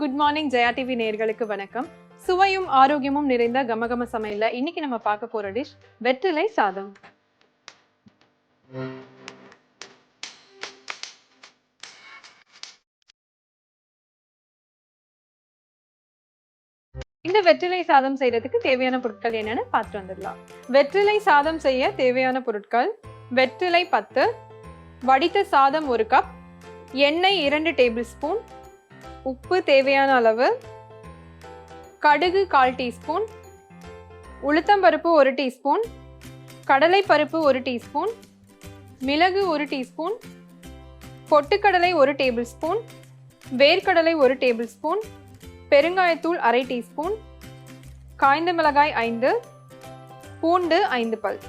Good morning Jaya TV நேயர்களுக்கு வணக்கம். சுவையும் ஆரோக்கியமும் நிறைந்த கமகம சமையல்ல இன்னைக்கு நம்ம பார்க்க போற டிஷ் வெற்றிலை சாதம். இந்த வெற்றிலை சாதம் செய்யறதுக்கு தேவையான பொருட்கள் என்னன்னு பார்த்துட்டு வந்துடலாம். வெற்றிலை சாதம் செய்ய தேவையான பொருட்கள்: வெற்றிலை 10, வடித்த சாதம் 1 கப், எண்ணெய் 2 டேபிள் ஸ்பூன், உப்பு தேவையான அளவு, கடுகு 1/4 டீஸ்பூன், உளுத்தம்பருப்பு 1 டீஸ்பூன், கடலைப்பருப்பு 1 டீஸ்பூன், மிளகு 1 டீஸ்பூன், பொட்டுக்கடலை 1 டேபிள் ஸ்பூன், வேர்க்கடலை 1 டேபிள் ஸ்பூன், பெருங்காயத்தூள் 1/2 டீஸ்பூன், காய்ந்த மிளகாய் 5, பூண்டு 5 பல்.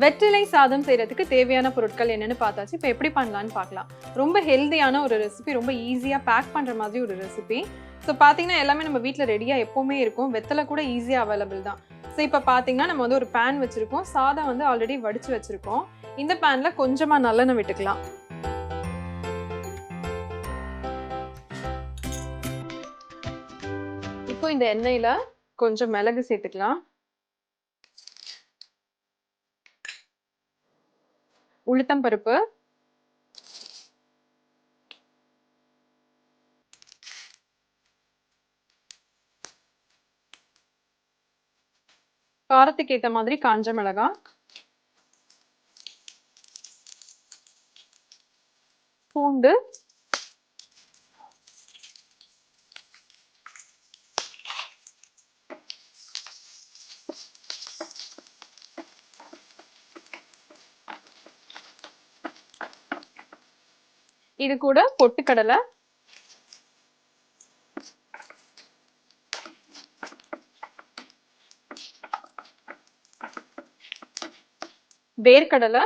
வெற்றிலை சாதம் செய்யறதுக்கு தேவையான பொருட்கள் என்னன்னு பார்த்தாச்சு. இப்போ எப்படி பண்ணலான்னு பார்க்கலாம். ரொம்ப ஹெல்தியான ஒரு ரெசிபி, ரொம்ப ஈஸியாக பேக் பண்ணுற மாதிரி ஒரு ரெசிபி. ஸோ பார்த்தீங்கன்னா எல்லாமே நம்ம வீட்டில் ரெடியாக எப்போவுமே இருக்கும். வெத்தலை கூட ஈஸியாக அவைலபிள் தான். ஸோ இப்போ பார்த்தீங்கன்னா நம்ம ஒரு பேன் வச்சுருக்கோம். சாதம் ஆல்ரெடி வடித்து வச்சுருக்கோம். இந்த பேனில் கொஞ்சமாக நல்லெண்ணெய் விட்டுக்கலாம். இப்போ இந்த எண்ணெயில் கொஞ்சம் மிளகு சேர்த்துக்கலாம், உளுத்தம் பருப்பு, காரத்துக்கு ஏற்ற மாதிரி காஞ்ச மிளகாய், பூண்டு, இது கூட பொட்டுக்கடலை, வேர்க்கடலை,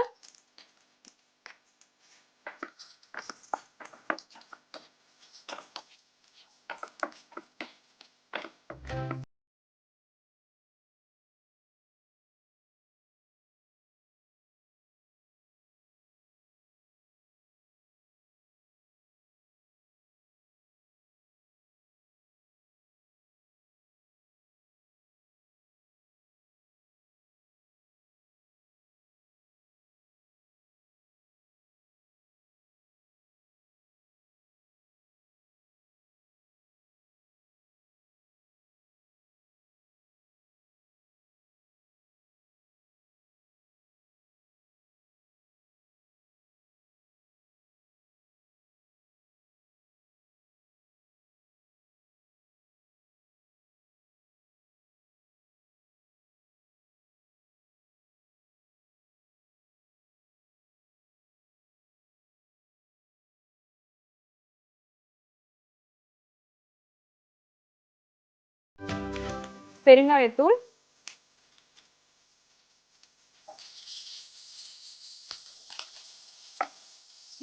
பெருங்காயத்தூள்,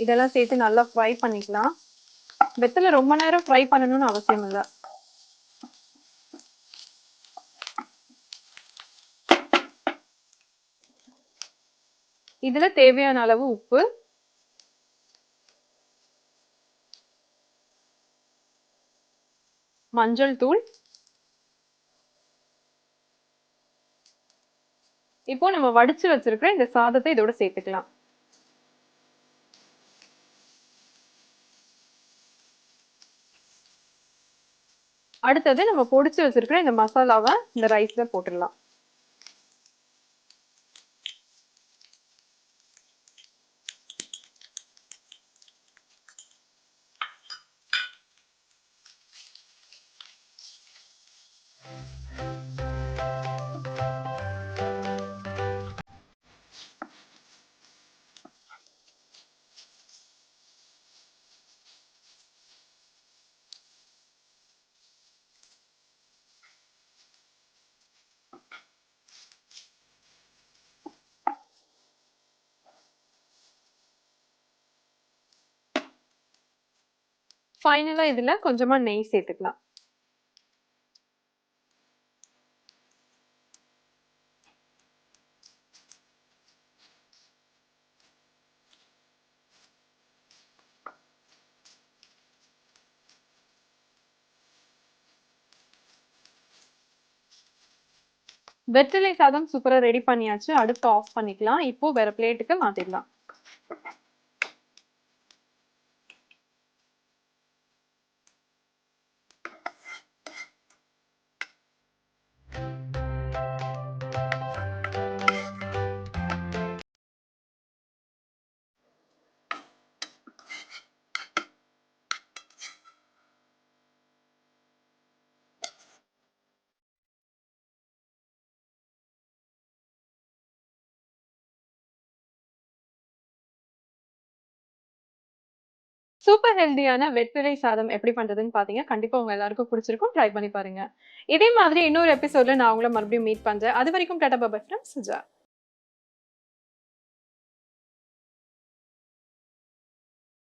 இதெல்லாம் சேர்த்து நல்லா ஃப்ரை பண்ணிக்கலாம். வெத்தலை ரொம்ப நேரம் ஃப்ரை பண்ணணும்னு அவசியம் இல்லை. இதுல தேவையான அளவு உப்பு, மஞ்சள் தூள். இப்போ நம்ம வடிச்சு வச்சிருக்கிற இந்த சாதத்தை இதோட சேர்த்துக்கலாம். அடுத்தது நம்ம பொடிச்சு வச்சிருக்கிற இந்த மசாலாவை இந்த ரைஸ்ல போட்டுடலாம். ஃபைனலா இதுல கொஞ்சமா நெய் சேர்த்துக்கலாம். வெற்றிலை சாதம் சூப்பரா ரெடி பண்ணியாச்சு. அடுப்பு ஆஃப் பண்ணிக்கலாம். இப்போ வேற பிளேட்டுக்கு மாத்திடலாம். சூப்பர் ஹெல்தியான வெற்றிலை சாதம் எப்படி பண்றதுன்னு பாத்தீங்க. கண்டிப்பா உங்க எல்லாருக்கும் பிடிச்சிருக்கும். ட்ரை பண்ணி பாருங்க. இதே மாதிரி இன்னொரு எபிசோட்ல நான் உங்களை மறுபடியும் மீட் பண்றேன். அது வரைக்கும் டாடா பாய் ஃப்ரம் சுஜா.